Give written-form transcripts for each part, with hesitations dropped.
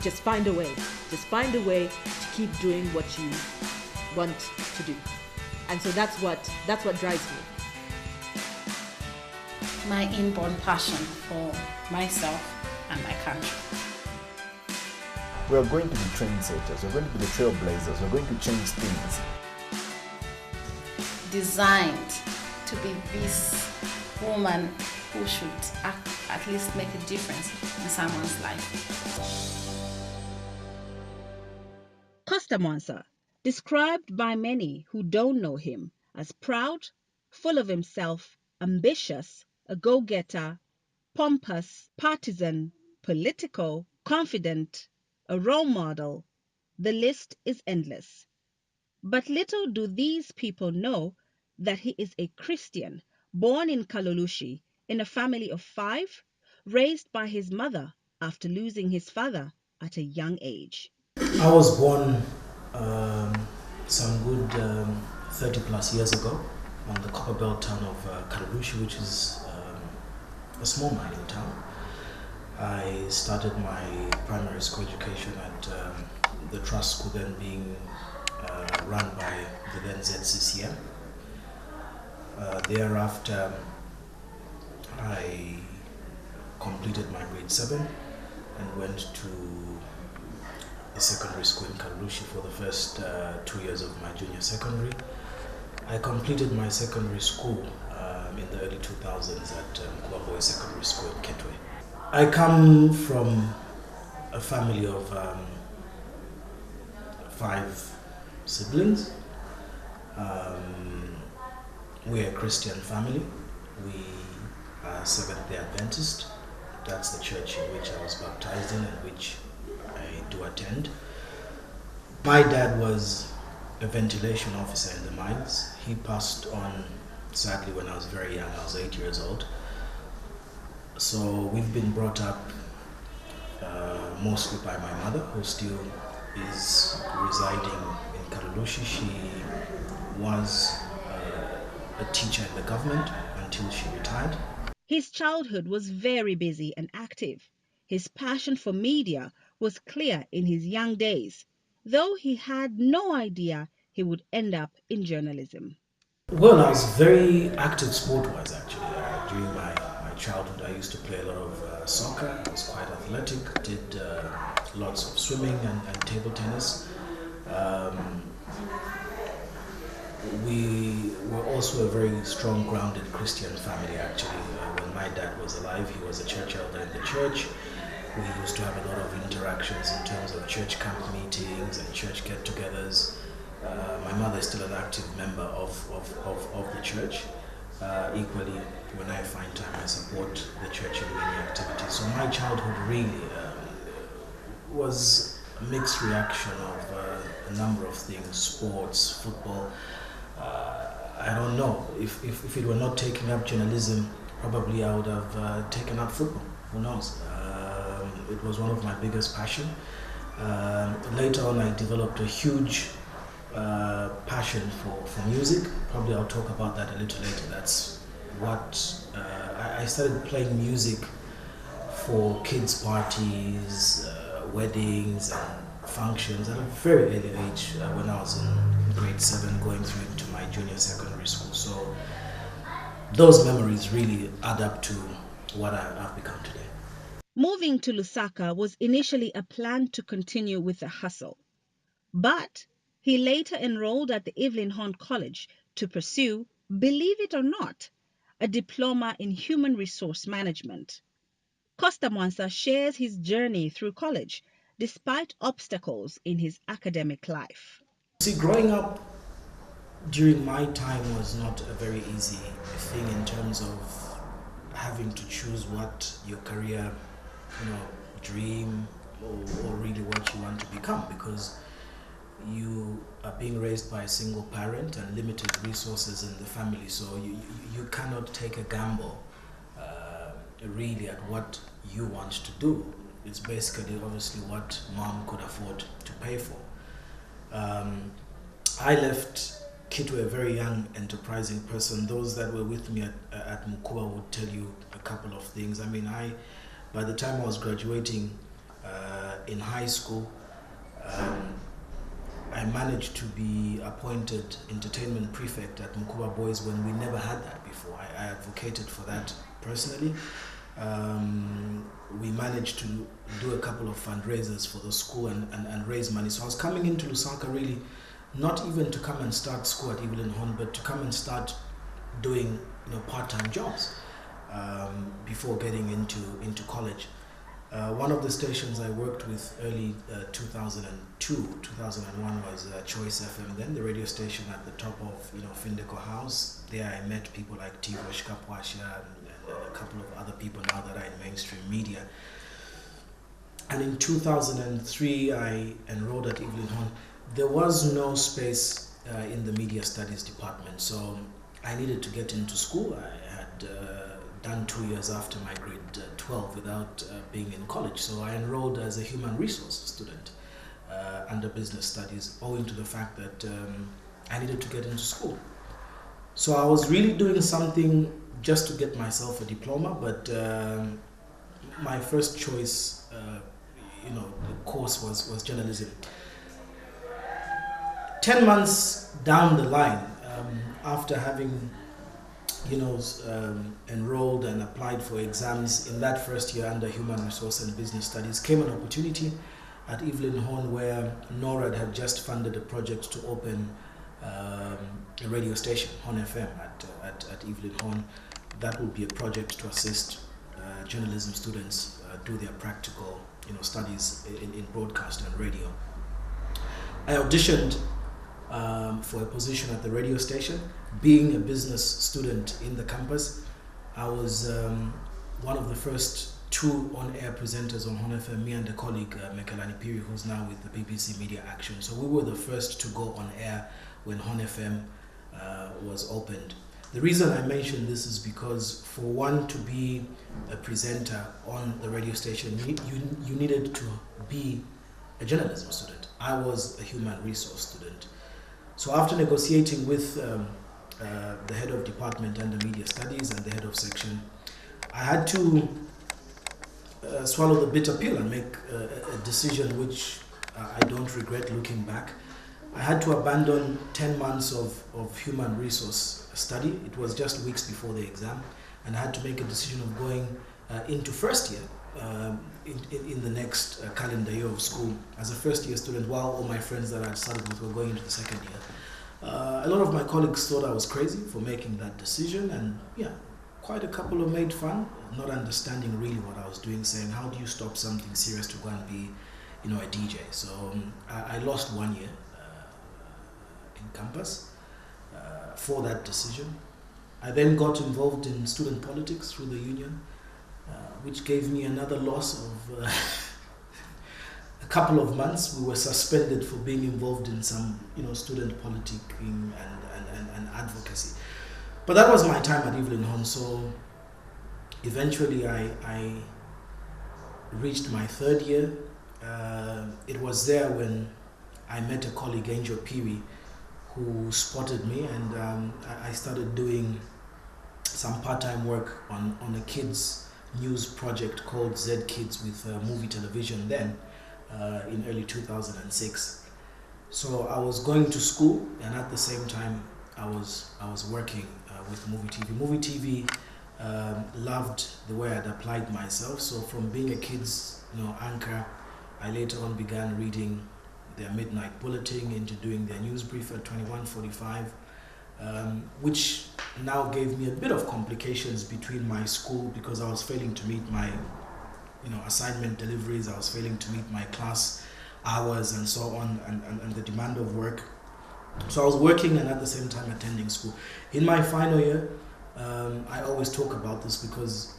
just find a way. Just find a way to keep doing what you want to do. And so that's what drives me. My inborn passion for myself and my country. We are going to be trendsetters, we're going to be the trailblazers, we're going to change things. Designed to be this woman who should at least make a difference in someone's life. Costa Mwansa, described by many who don't know him as proud, full of himself, ambitious, a go-getter, pompous, partisan, political, confident, a role model. The list is endless. But little do these people know that he is a Christian, born in Kalulushi, in a family of 5, raised by his mother after losing his father at a young age. I was born some good 30 plus years ago on the copper belt town of Kalulushi, which is a small mining town. I started my primary school education at the trust school, then being run by the then ZCCM. Thereafter, I completed my grade 7 and went to a secondary school in Kalulushi for the first 2 years of my junior secondary. I completed my secondary school in the early 2000s at Mkuba Boys Secondary School in Kitwe. I come from a family of 5 siblings. We're a Christian family. We are Seventh-day Adventist. That's the church in which I was baptized in and which I do attend. My dad was a ventilation officer in the mines. He passed on sadly when I was very young. I was 8 years old. So we've been brought up mostly by my mother, who still is residing in Kalulushi. She was a teacher in the government until she retired. His childhood was very busy and active. His passion for media was clear in his young days, though he had no idea he would end up in journalism. Well, I was very active sport-wise actually. During my childhood, I used to play a lot of soccer. I was quite athletic, did lots of swimming and table tennis. We were also a very strong, grounded Christian family actually. When my dad was alive, he was a church elder in the church. We used to have a lot of interactions in terms of church camp meetings and church get-togethers. My mother is still an active member of the church. Equally, when I find time, I support the church in many activities. So my childhood really was a mixed reaction of a number of things: sports, football. I don't know, if it were not taking up journalism, probably I would have taken up football. Who knows? It was one of my biggest passions. Later on, I developed a huge passion for music. Probably I'll talk about that a little later. That's what I started playing music for kids' parties, weddings, and functions at a very early age when I was in grade 7, going through into my junior secondary school. So those memories really add up to what I've become today. Moving to Lusaka was initially a plan to continue with the hustle, but he later enrolled at the Evelyn Horn College to pursue, believe it or not, a diploma in human resource management. Costa Mwansa shares his journey through college despite obstacles in his academic life. See, growing up during my time was not a very easy thing in terms of having to choose what your career, dream or really what you want to become, because you are being raised by a single parent and limited resources in the family, so you cannot take a gamble really at what you want to do. It's basically obviously what mom could afford to pay for. I left Kitwe a very young, enterprising person. Those that were with me at Mkuba would tell you a couple of things. I mean, by the time I was graduating, In high school, I managed to be appointed entertainment prefect at Mukuba Boys when we never had that before. I advocated for that personally. We managed to do a couple of fundraisers for the school and raise money. So I was coming into Lusaka really not even to come and start school at Evelyn Horn, but to come and start doing part-time jobs before getting into college. One of the stations I worked with early 2002, 2001 was Choice FM, then the radio station at the top of Findeko House. There I met people like Tivosh Kapwasha and a couple of other people now that are in mainstream media. And in 2003 I enrolled at Evelyn Horn. There was no space in the media studies department, so I needed to get into school. I had done 2 years after my grade 12 without being in college. So I enrolled as a human resource student under business studies, owing to the fact that I needed to get into school. So I was really doing something just to get myself a diploma, but my first choice, the course was journalism. 10 months down the line, after having enrolled and applied for exams in that first year under Human Resource and Business Studies, came an opportunity at Evelyn Horn where NORAD had just funded a project to open a radio station, Horn FM, at Evelyn Horn. That would be a project to assist journalism students do their practical studies in broadcast and radio. I auditioned for a position at the radio station. Being a business student in the campus, I was one of the first 2 on-air presenters on Horn FM, me and a colleague, Mekelani Piri, who's now with the BBC Media Action. So we were the first to go on air when Horn FM was opened. The reason I mention this is because for one to be a presenter on the radio station, you needed to be a journalism student. I was a human resource student. So after negotiating with the head of department under media studies and the head of section, I had to swallow the bitter pill and make a decision which I don't regret looking back. I had to abandon 10 months of human resource study. It was just weeks before the exam, and I had to make a decision of going into first year in the next calendar year of school as a first year student, while all my friends that I started with were going into the second year. A lot of my colleagues thought I was crazy for making that decision, and quite a couple of made fun, not understanding really what I was doing, saying, how do you stop something serious to go and be a DJ? So I lost 1 year in campus for that decision. I then got involved in student politics through the union, which gave me another loss of a couple of months. We were suspended for being involved in some student politicking and advocacy. But that was my time at Evelyn Horn. So eventually I reached my 3rd year. It was there when I met a colleague, Angel Piri, who spotted me, and I started doing some part-time work on a kids news project called Z Kids with Movie Television then in early 2006. So I was going to school, and at the same time I was working with Movie TV. Movie TV loved the way I'd applied myself. So from being a kids anchor, I later on began reading their midnight bulletin, into doing their news brief at 21:45, which now gave me a bit of complications between my school, because I was failing to meet my assignment deliveries, I was failing to meet my class hours and so on, and the demand of work. So I was working and at the same time attending school. In my final year, I always talk about this because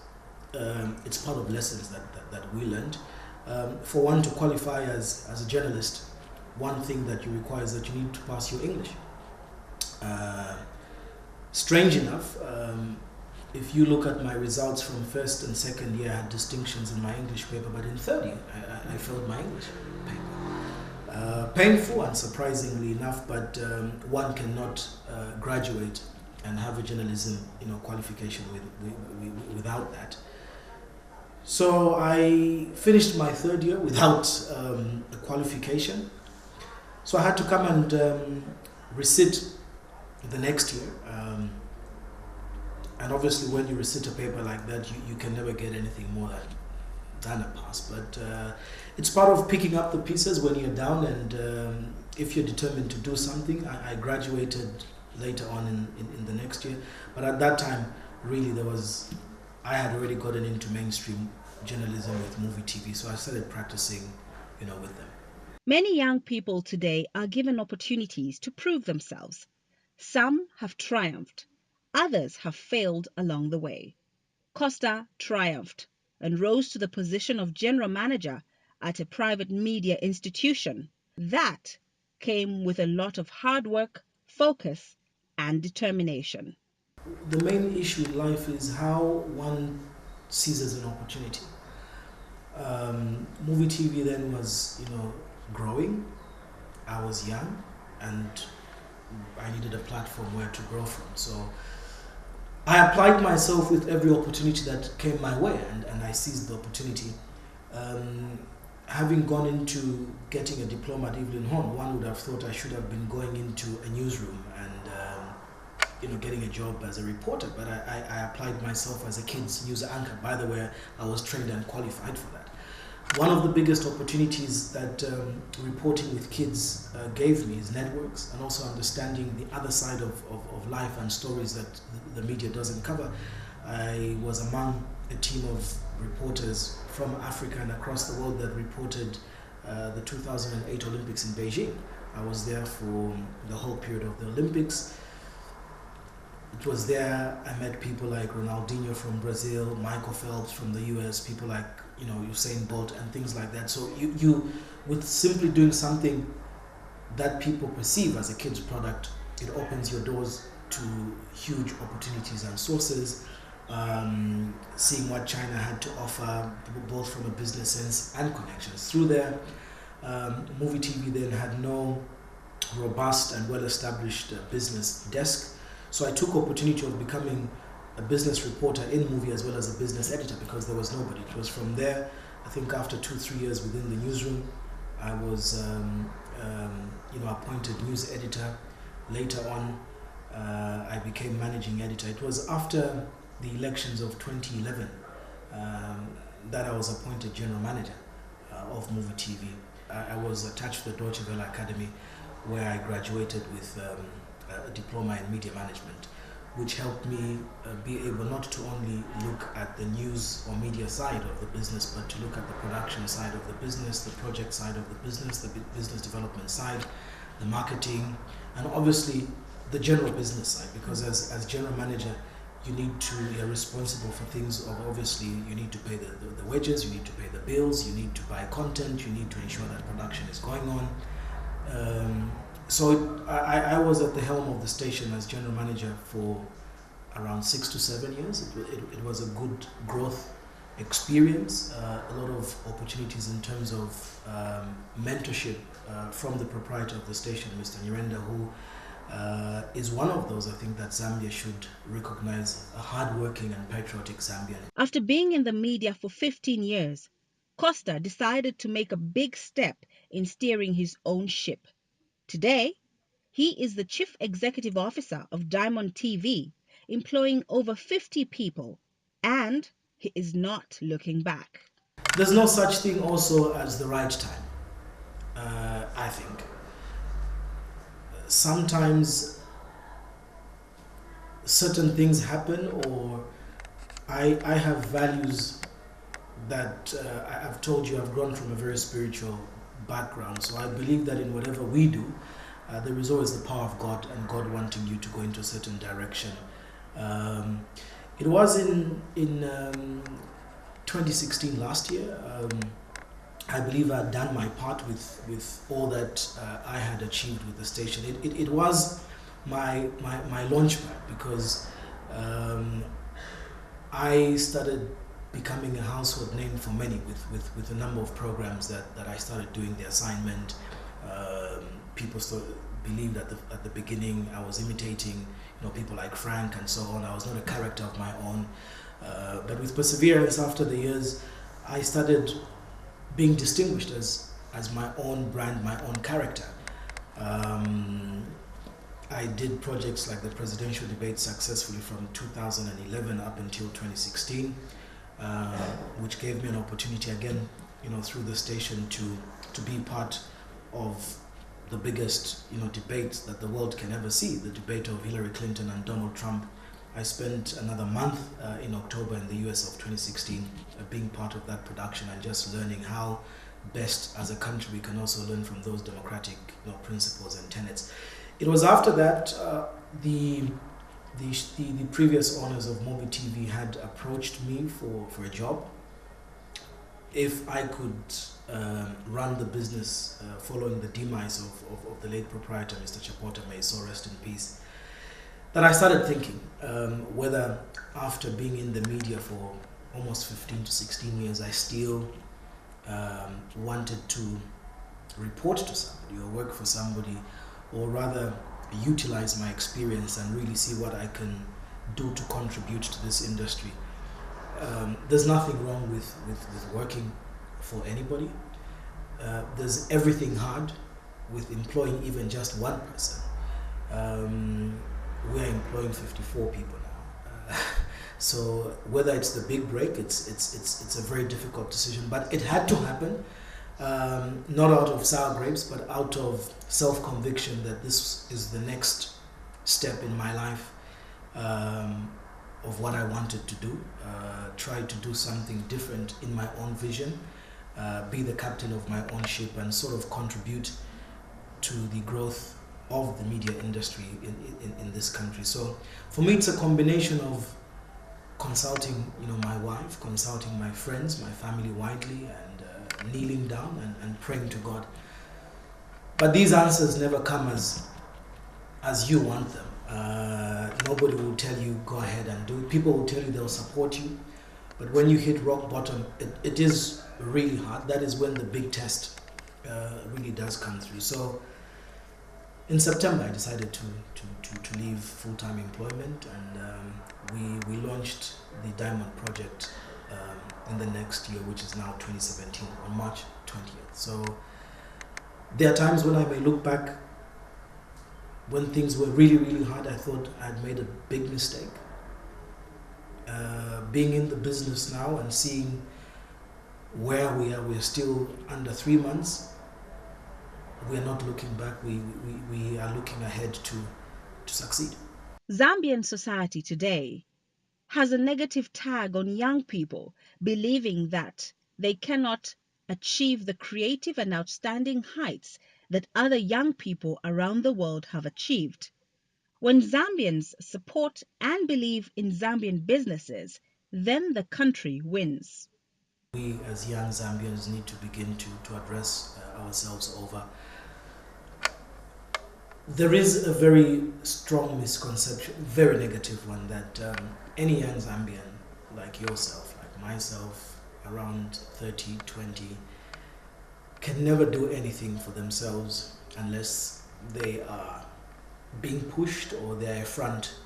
it's part of lessons that we learned. For one to qualify as a journalist, one thing that you require is that you need to pass your English. Strange enough, if you look at my results from first and second year, I had distinctions in my English paper, but in third year, I failed my English paper. Painful, unsurprisingly enough, but one cannot graduate and have a journalism qualification without that. So I finished my third year without a qualification. So I had to come and resit the next year. And obviously when you recite a paper like that, you can never get anything more than a pass. But it's part of picking up the pieces when you're down, and if you're determined to do something. I graduated later on in the next year. But at that time, really, I had already gotten into mainstream journalism with movie TV. So I started practicing, with them. Many young people today are given opportunities to prove themselves. Some have triumphed. Others have failed along the way. Costa triumphed and rose to the position of general manager at a private media institution. That came with a lot of hard work, focus, and determination. The main issue in life is how one seizes an opportunity. Movie TV then was, growing. I was young and I needed a platform where to grow from. So I applied myself with every opportunity that came my way, and I seized the opportunity. Having gone into getting a diploma at Evelyn Horn, one would have thought I should have been going into a newsroom and getting a job as a reporter, but I applied myself as a kids news anchor. By the way, I was trained and qualified for that. One of the biggest opportunities that reporting with kids gave me is networks, and also understanding the other side of life and stories that the media doesn't cover. I was among a team of reporters from Africa and across the world that reported the 2008 Olympics in Beijing. I was there for the whole period of the Olympics. It was there I met people like Ronaldinho from Brazil, Michael Phelps from the US, people like Usain Bolt and things like that. So you with simply doing something that people perceive as a kid's product, it opens your doors to huge opportunities and sources. Seeing what China had to offer, both from a business sense and connections. Through there, movie TV then had no robust and well-established business desk. So I took opportunity of becoming a business reporter in movie as well as a business editor, because there was nobody. It was from there, I think after 2-3 years within the newsroom, I was appointed news editor. Later on, I became managing editor. It was after the elections of 2011 that I was appointed general manager of movie TV. I was attached to the Deutsche Welle Academy, where I graduated with a diploma in media management, which helped me be able not to only look at the news or media side of the business, but to look at the production side of the business, the project side of the business development side, the marketing, and obviously the general business side, because as general manager, you're responsible for things of, obviously, you need to pay the wages, you need to pay the bills, you need to buy content, you need to ensure that production is going on. So I was at the helm of the station as general manager for around 6 to 7 years. It was a good growth experience, a lot of opportunities in terms of mentorship from the proprietor of the station, Mr. Nyirenda, who is one of those, I think, that Zambia should recognize, a hardworking and patriotic Zambian. After being in the media for 15 years, Costa decided to make a big step in steering his own ship. Today, he is the Chief Executive Officer of Diamond TV, employing over 50 people, and he is not looking back. There's no such thing also as the right time, I think. Sometimes certain things happen, or I have values that I've told you, I've grown from a very spiritual background. So I believe that in whatever we do, there is always the power of God, and God wanting you to go into a certain direction. It was in 2016, last year. I believe I had done my part with all that I had achieved with the station. It was my launch pad, because I started becoming a household name for many with a number of programs that I started doing the assignment. People believed at the beginning I was imitating people like Frank and so on. I was not a character of my own. But with perseverance, after the years, I started being distinguished as my own brand, my own character. I did projects like the presidential debate successfully from 2011 up until 2016, which gave me an opportunity again, through the station to be part of the biggest, debate that the world can ever see, the debate of Hillary Clinton and Donald Trump. I spent another month in October in the US of 2016 being part of that production and just learning how best as a country we can also learn from those democratic principles and tenets. It was after that the previous owners of Mobi TV had approached me for a job. If I could run the business following the demise of the late proprietor, Mr. Chapota, may so rest in peace, that I started thinking whether after being in the media for almost 15 to 16 years, I still wanted to report to somebody or work for somebody, or rather utilize my experience and really see what I can do to contribute to this industry. There's nothing wrong with working for anybody. There's everything hard with employing even just one person. We're employing 54 people now. So whether it's the big break, it's a very difficult decision, but it had to happen. Not out of sour grapes, but out of self-conviction that this is the next step in my life of what I wanted to do. Try to do something different in my own vision, be the captain of my own ship, and sort of contribute to the growth of the media industry in this country. So for me, it's a combination of consulting my wife, consulting my friends, my family widely, and kneeling down and praying to God. But these answers never come as you want them. Nobody will tell you go ahead and do it. People will tell you they'll support you, but when you hit rock bottom, it is really hard. That is when the big test really does come through. So in September, I decided to leave full-time employment, and we launched the Diamond Project in the next year, which is now 2017, on March 20th. So there are times when I may look back, when things were really, really hard, I thought I'd made a big mistake. Being in the business now and seeing where we're still under 3 months. We're not looking back, we are looking ahead to succeed. Zambian society today has a negative tag on young people, believing that they cannot achieve the creative and outstanding heights that other young people around the world have achieved. When Zambians support and believe in Zambian businesses, then the country wins. We as young Zambians need to begin to address ourselves over. There is a very strong misconception, very negative one, that any young Zambian like yourself, like myself, around 30, 20, can never do anything for themselves unless they are being pushed or they're in front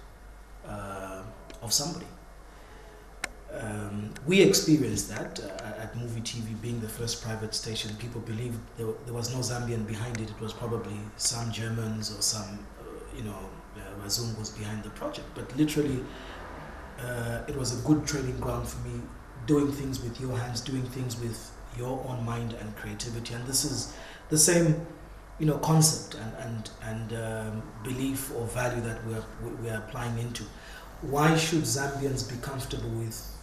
of somebody. We experienced that at Movie TV, being the first private station. People believed there was no Zambian behind it. It was probably some Germans or some, Wazungus behind the project. But literally, it was a good training ground for me, doing things with your hands, doing things with your own mind and creativity. And this is the same, concept and belief or value that we're applying into. Why should Zambians be comfortable with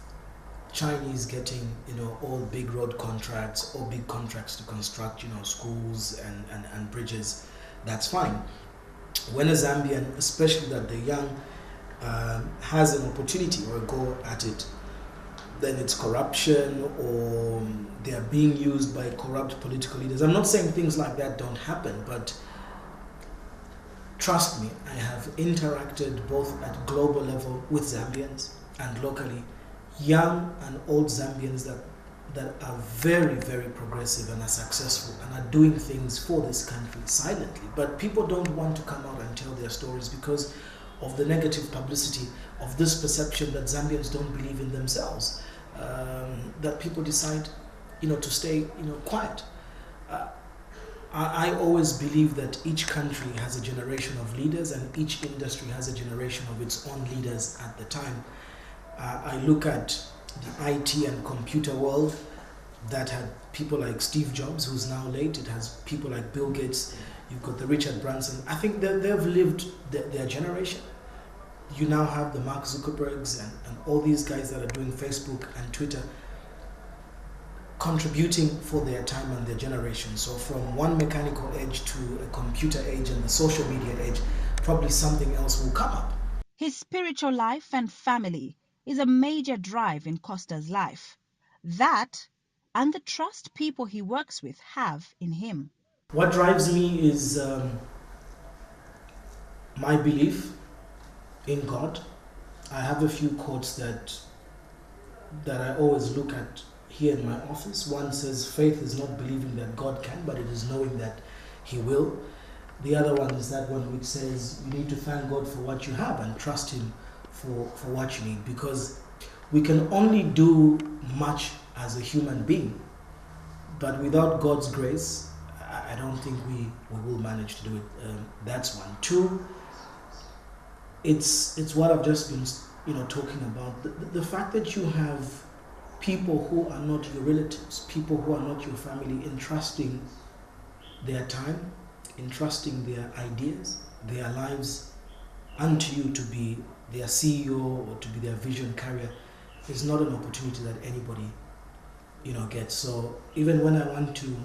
Chinese getting, all big road contracts or big contracts to construct, schools and bridges? That's fine. When a Zambian, especially that they're young, has an opportunity or a go at it, then it's corruption or they are being used by corrupt political leaders. I'm not saying things like that don't happen, but trust me, I have interacted both at global level with Zambians and locally, young and old Zambians that are very, very progressive and are successful and are doing things for this country silently. But people don't want to come out and tell their stories because of the negative publicity of this perception that Zambians don't believe in themselves. that people decide, to stay, quiet. I always believe that each country has a generation of leaders and each industry has a generation of its own leaders at the time. I look at the IT and computer world that had people like Steve Jobs, who's now late. It has people like Bill Gates. You've got the Richard Branson. I think that they've lived their generation. You now have the Mark Zuckerbergs and all these guys that are doing Facebook and Twitter, contributing for their time and their generation. So from one mechanical age to a computer age and the social media age, probably something else will come up. His spiritual life and family is a major drive in Costa's life. That and the trust people he works with have in him. What drives me is my belief in God. I have a few quotes that I always look at here in my office. One says, faith is not believing that God can, but it is knowing that He will. The other one is that one which says you need to thank God for what you have and trust Him for what you need, because we can only do much as a human being, but without God's grace, I don't think we will manage to do it. That's one. Two, it's what I've just been talking about. The fact that you have people who are not your relatives, people who are not your family, entrusting their time, entrusting their ideas, their lives unto you to be their CEO or to be their vision carrier is not an opportunity that anybody gets. So even when I want to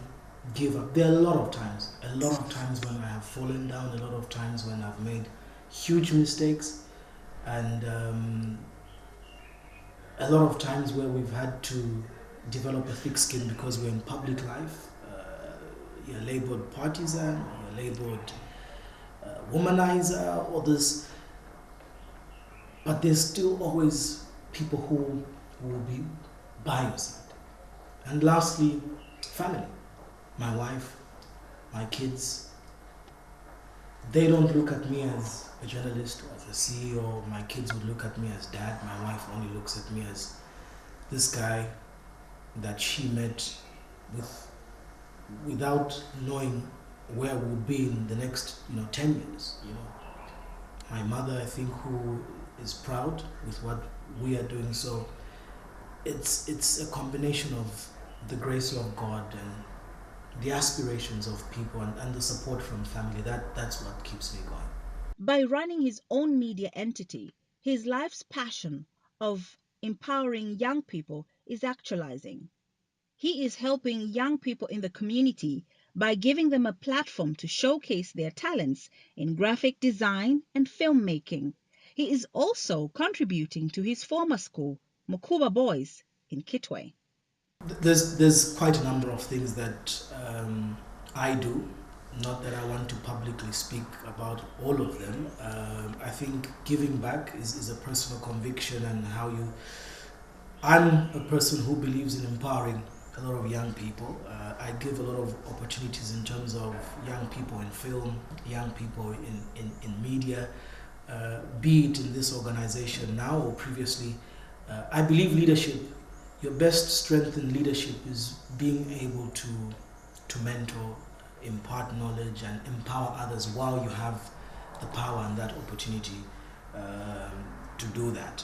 give up, there are a lot of times when I have fallen down, a lot of times when I've made huge mistakes, and a lot of times where we've had to develop a thick skin because we're in public life. You're labeled partisan, or you're labeled womanizer, or this, but there's still always people who will be by your side. And lastly, family. My wife, my kids, they don't look at me as a journalist or as a CEO. My kids would look at me as dad. My wife only looks at me as this guy that she met without knowing where we would be in the next 10 years. My mother, I think, who is proud with what we are doing. So it's a combination of the grace of God and the aspirations of people and the support from family. That's what keeps me going. By running his own media entity, his life's passion of empowering young people is actualizing. He is helping young people in the community by giving them a platform to showcase their talents in graphic design and filmmaking. He is also contributing to his former school, Mukuba Boys, in Kitwe. There's quite a number of things that I do. Not that I want to publicly speak about all of them. I think giving back is a personal conviction, and I'm a person who believes in empowering a lot of young people. I give a lot of opportunities in terms of young people in film, young people in media, be it in this organization now or previously. I believe leadership, your best strength in leadership is being able to mentor, impart knowledge and empower others while you have the power and that opportunity to do that.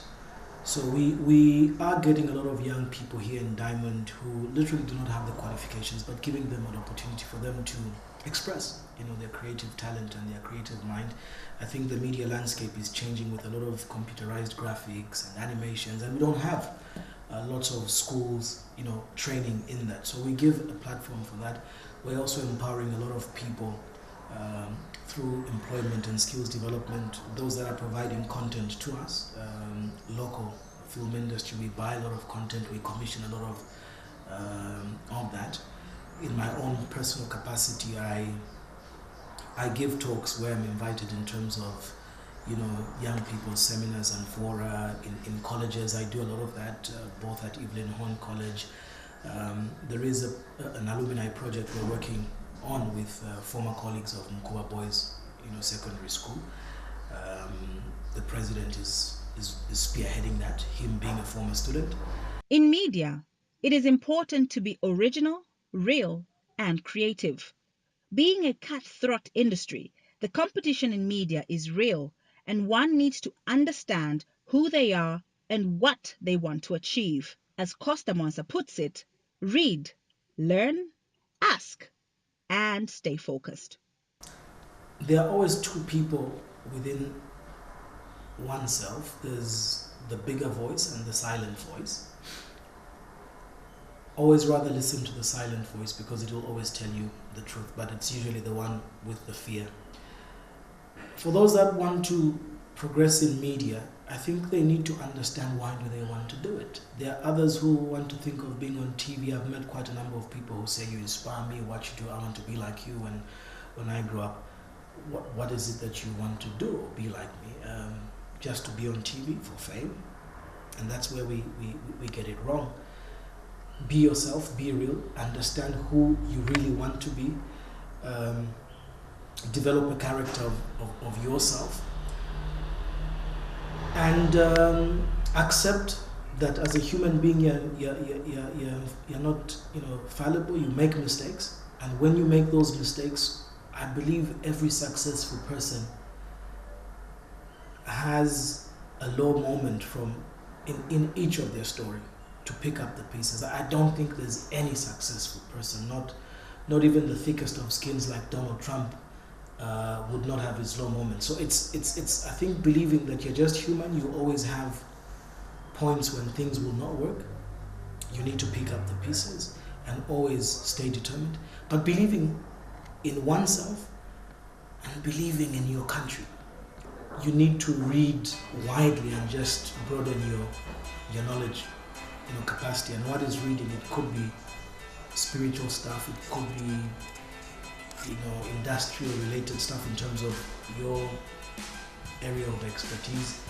So we are getting a lot of young people here in Diamond who literally do not have the qualifications, but giving them an opportunity for them to express their creative talent and their creative mind. I think the media landscape is changing with a lot of computerized graphics and animations, and we don't have lots of schools training in that. So we give a platform for that. We're also empowering a lot of people through employment and skills development, those that are providing content to us. Local film industry, we buy a lot of content, we commission a lot of that. In my own personal capacity, I give talks where I'm invited in terms of young people's seminars and fora in colleges. I do a lot of that, both at Evelyn Horn College. There is an alumni project we're working on with former colleagues of Mukuba Boys, secondary school. The president is spearheading that, him being a former student. In media, it is important to be original, real, and creative. Being a cutthroat industry, the competition in media is real, and one needs to understand who they are and what they want to achieve. As Costa Mwansa puts it, read, learn, ask, and stay focused. There are always two people within oneself. There's the bigger voice and the silent voice. Always rather listen to the silent voice because it will always tell you the truth, but it's usually the one with the fear. For those that want to progress in media, I think they need to understand why do they want to do it. There are others who want to think of being on TV. I've met quite a number of people who say, you inspire me, what you do, I want to be like you, and when I grow up, what is it that you want to do or be like me? Just to be on TV for fame? And that's where we get it wrong. Be yourself, be real, understand who you really want to be, develop a character of yourself, and accept that as a human being you're not fallible. You make mistakes, and when you make those mistakes, I believe every successful person has a low moment in each of their story to pick up the pieces. I don't think there's any successful person, not even the thickest of skins like Donald Trump, would not have his low moments. So it's I think believing that you're just human, you always have points when things will not work. You need to pick up the pieces and always stay determined, but believing in oneself and believing in your country. You need to read widely and just broaden your knowledge, capacity. And what is reading? It could be spiritual stuff, it could be industrial related stuff in terms of your area of expertise,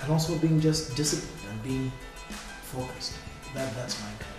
and also being just disciplined and being focused. That's my kind.